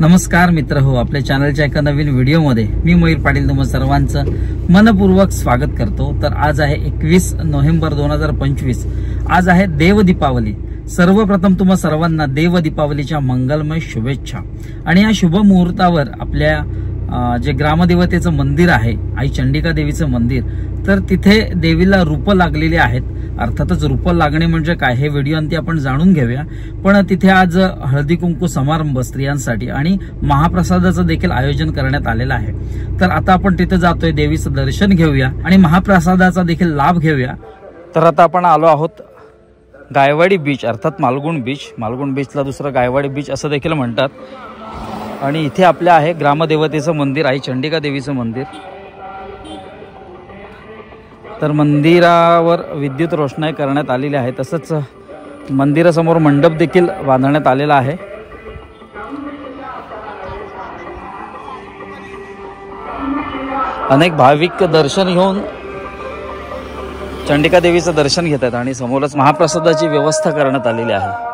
नमस्कार मित्र हो, आपल्या चॅनलच्या एका नवीन व्हिडिओमध्ये मी मयूर पाटील तुम्हा सर्वांचं मनपूर्वक स्वागत करतो। तर आज आहे 21 नोव्हेंबर 2025। आज आहे देव दीपावली। सर्वप्रथम तुम्हा सर्वांना देव दीपावलीच्या मंगलमय शुभेच्छा। आणि या शुभ मुहूर्तावर आपल्या जे ग्रामदेवतेचं मंदिर आहे आई चंडिका देवीचं मंदिर, तर तिथे देवीला रूप लागलेली आहेत। अर्थातच रूप लागणे म्हणजे काय हे व्हिडिओ अंती आपण जाणून घेऊया। पण तिथे आज हळदी कुंकू समारंभ स्त्रियांसाठी आणि महाप्रसादाचं देखील आयोजन करण्यात आलेलं आहे। तर आता आपण तिथे जातोय, देवीचं दर्शन घेऊया आणि महाप्रसादाचा देखील लाभ घेऊया। तर आता आपण आलो आहोत गायवाडी बीच, अर्थात मालगुण बीच। मालगुण बीचला दुसरं गायवाडी बीच असं देखील म्हणतात। आणि इथे आपल्या आहे ग्रामदेवतेचं मंदिर आई चंडिका देवीचं मंदिर। तर मंदिरावर विद्युत रोषणाई करण्यात आलेली आहे। तसंच मंदिरासमोर मंडप देखील बांधण्यात आलेला आहे। अनेक भाविक दर्शन घेऊन चंडिका देवीचं दर्शन घेतात आणि समोरच महाप्रसादाची व्यवस्था करण्यात आलेली आहे।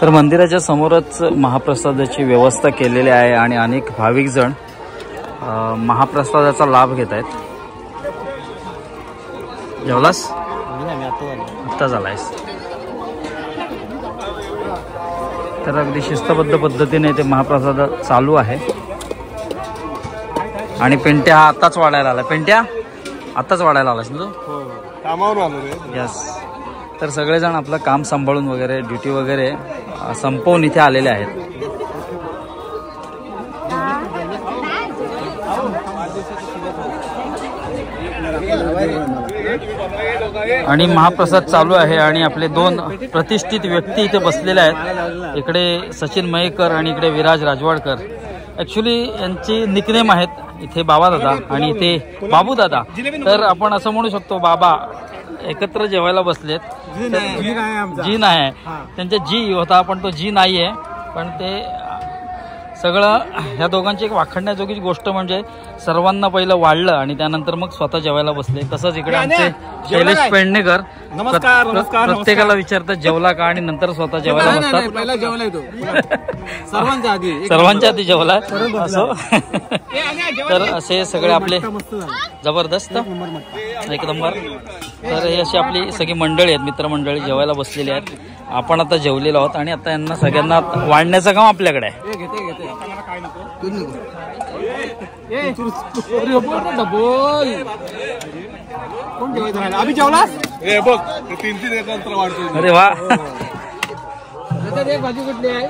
तर मंदिराच्या समोरच महाप्रसादाची व्यवस्था केलेली आहे आणि अनेक भाविक जण महाप्रसादाचा लाभ घेत आहेत। जेवलास? आत्ता झालायस? तर अगदी शिस्तबद्ध पद्धतीने ते महाप्रसाद चालू आहे। आणि पेंट्या हा आत्ताच वाढायला आला। पेंट्या आत्ताच वाढायला आलास ना तू? कामावर आलो रे। यस। तर सगळेजण आपलं काम सांभाळून वगैरे ड्युटी वगैरे संपवून इथे आलेले आहेत। आणि महाप्रसाद चालू आहे आणि आपले दोन प्रतिष्ठित व्यक्ती इथे बसलेले आहेत. इकडे सचिन मयेकर आणि इकडे विराज राजवाडकर. ॲक्च्युली यांची निकनेम आहेत इथे बाबा दादा आणि इथे बाबू दादा. तर आपण असं म्हणू शकतो बाबा एकत्र जेवायला बसलेत. जी नाही त्यांच्या जी होता पण तो जी नाही आहे. पण ते सगळं ह्या दोघांची एक वाखडण्याजोगी गोष्ट म्हणजे सर्वांना पहिलं वाढलं आणि त्यानंतर मग स्वतः जेवायला बसले. तसंच इकडे आमचे शैलेश पेडणेकर प्रत्येकाला विचारतात जेवला का आणि नंतर स्वतः जेवायला बसतात. सर्वांच्या आधी जेवला असं. तर असे सगळे आपले जबरदस्त एक नंबर. तर हे अशी आपली सगळी मंडळी आहेत, मित्रमंडळी जेवायला बसलेली आहेत. आपण आता जेवलेलो आहोत आणि आता यांना सगळ्यांना वाढण्याचं काम आपल्याकडे आहे. अरे वा,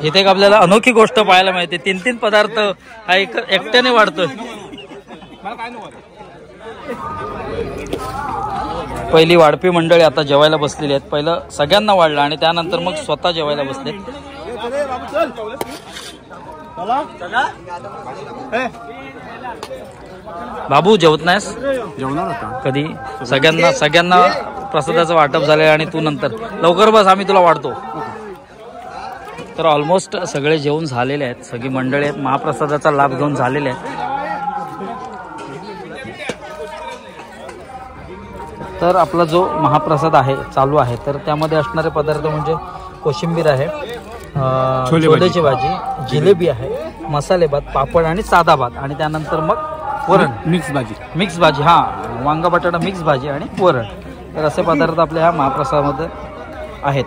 इथे आपल्याला अनोखी गोष्ट पाहायला मिळते. 3-3 पदार्थ हा एकट्याने वाढतोय. पहिली वाढपी मंडळी आता जेवायला बसलेली आहेत. पहिलं सगळ्यांना वाढलं आणि त्यानंतर मग स्वतः जेवायला बसले. बाबू जेवत नाहीस? कधी? सगळ्यांना प्रसादाचं वाटप झालंय आणि तू नंतर लवकर बस, आम्ही तुला वाढतो. तर ऑलमोस्ट सगळे जेवून झालेले आहेत. सगळी मंडळी आहेत, महाप्रसादाचा लाभ घेऊन झालेले आहेत. तर आपला जो महाप्रसाद आहे चालू आहे तर त्यामध्ये असणारे पदार्थ म्हणजे कोशिंबीर आहे, छोलेची भाजी, जिलेबी आहे, मसाले भात, पापड आणि साधा भात आणि त्यानंतर मग वरण, मिक्स भाजी हा वांगा बटाटा मिक्स भाजी आणि वरण. तर असे पदार्थ आपल्या ह्या महाप्रसादामध्ये आहेत.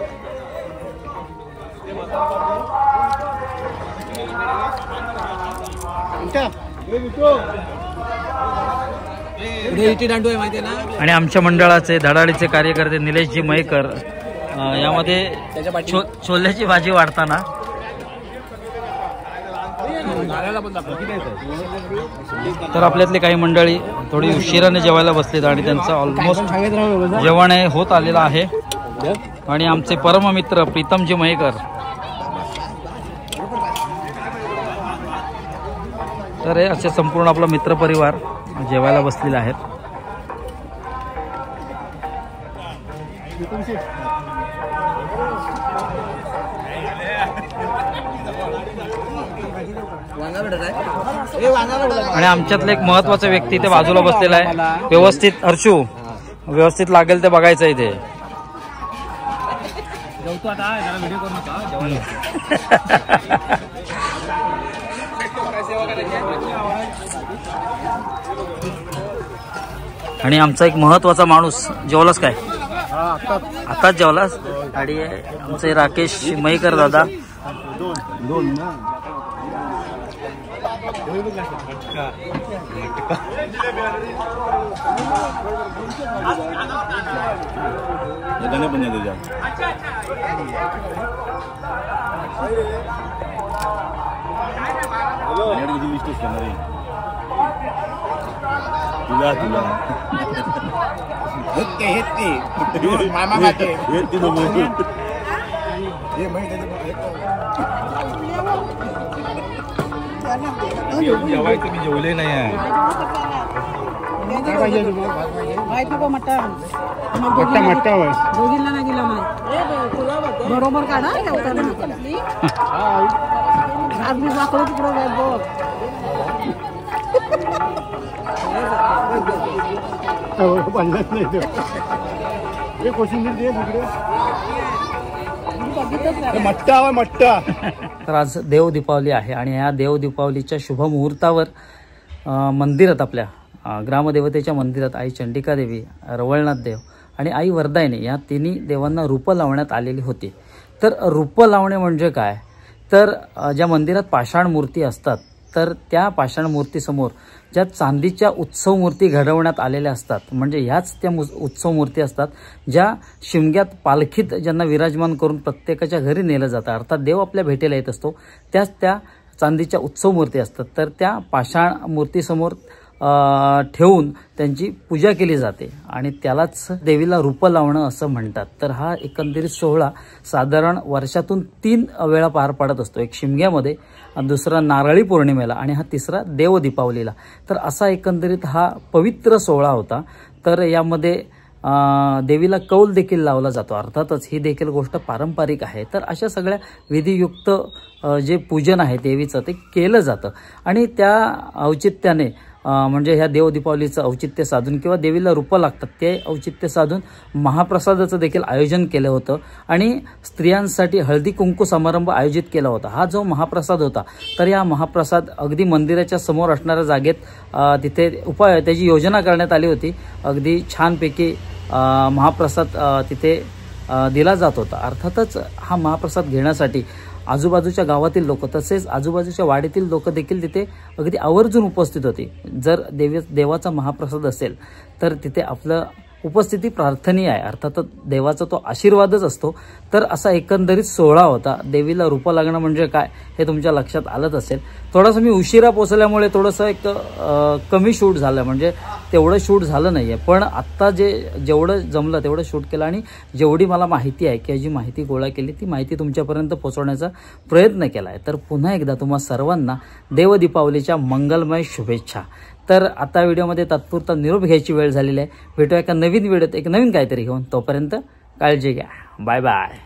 आणि आमच्या मंडळाचे धडाडीचे कार्यकर्ते निलेशजी मयेकर यामध्ये छोल्याची भाजी वाढताना तर आपल्यातले काही मंडळी थोडी उशिराने जेवायला बसलेत आणि त्यांचं ऑलमोस्ट जेवण होत आलेलं आहे. आणि आमचे परममित्र प्रीतमजी मयेकर तर हे असे संपूर्ण आपला मित्रपरिवार जेवायला बसलेले आहेत. आणि आमच्यातलं एक महत्वाचा व्यक्ती ते बाजूला बसलेला आहे. व्यवस्थित हर्षू व्यवस्थित लागेल ते बघायचं इथे. आणि आमचा एक महत्वाचा माणूस जेवलास काय? आताच जेवलास? आणि आमचे राकेश मयेकर दादा तुम्ही जेवले नाही आहे. बरोबर काढा तर आज देव दीपावली आहे आणि या देव दीपावलीच्या शुभ मुहूर्तावर मंदिरात आपल्या ग्रामदेवतेच्या मंदिरात आई चंडिका देवी, रवळनाथ देव आणि आई वरदायिनी या तिन्ही देवांना रूपं लावण्यात आलेली होती. तर रूपं लावणे म्हणजे काय? तर ज्या मंदिरात पाषाण मूर्ती असतात तर त्या पाषाण मूर्तीसमोर ज्या चांदीच्या उत्सव मूर्ती घडवण्यात आलेल्या असतात म्हणजे ह्याच त्या उत्सव मूर्ती असतात ज्या शिमग्यात पालखीत ज्यांना विराजमान करून प्रत्येकाच्या घरी नेलं जातं. अर्थात देव आपल्या भेटीला येत असतो त्याच त्या चांदीच्या उत्सव मूर्ती असतात. तर त्या पाषाण मूर्तीसमोर ठेवून त्यांची पूजा केली जाते आणि त्यालाच देवीला रूप लावणं असं म्हणतात। तर हा एकंदरीत सोहळा साधारण वर्षातून 3 वेळा पार पडत असतो, एक शिमग्यामध्ये, दुसरा नारळी पौर्णिमेला आणि हा तिसरा देव दीपावलीला। तर असा एकंदरीत हा पवित्र सोहळा होता। तर यामध्ये देवीला कौल देखील लावला जातो, अर्थातच ही देखील गोष्ट पारंपरिक आहे। तर अशा सगळ्या विधियुक्त जे पूजन आहे देवीचं ते केलं जातं आणि त्या औचित्याने म्हणजे ह्या देव दीपावलीचं औचित्य साधून किंवा देवीला रूप लागतात ते औचित्य साधून महाप्रसादाचं देखील आयोजन केलं होतं आणि स्त्रियांसाठी हळदी कुंकू समारंभ आयोजित केला होता। हा जो महाप्रसाद होता तर या महाप्रसाद अगदी मंदिराच्या समोर असणाऱ्या जागेत तिथे त्याची योजना करण्यात आली होती। अगदी छानपैकी महाप्रसाद तिथे दिला जात होता। अर्थातच हा महाप्रसाद घेण्यासाठी आजूबाजूच्या गावातील लोक तसेच आजूबाजूच्या वाडीतील लोक देखील तिथे अगदी आवर्जून उपस्थित होते। जर देवाचा महाप्रसाद असेल तर तिथे आपलं उपस्थिती प्रार्थनीय आहे, अर्थातच देवाचा तो आशीर्वादच असतो। तर असा एकंदरीत सोहळा होता। देवीला रूप लागणं म्हणजे काय हे तुमच्या लक्षात आलंच असेल। थोडंसं मी उशिरा पोहोचल्यामुळे थोडंसं एक कमी शूट झालं, म्हणजे तेवढं शूट झालं नाहीये, पण आत्ता जेवढं जमलं तेवढं शूट केलं आणि जेवढी मला माहिती आहे की जी माहिती गोळा केली ती माहिती तुमच्यापर्यंत पोहोचवण्याचा प्रयत्न केला आहे। तर पुन्हा एकदा तुम्हा सर्वांना देव दीपावलीच्या मंगलमय शुभेच्छा। तर आता व्हिडिओमध्ये तात्पुरता निरोप घ्यायची वेळ झालेली आहे। भेटूया एका नवीन व्हिडिओत एक नवीन काहीतरी घेऊन, तोपर्यंत काळजी घ्या, बाय बाय।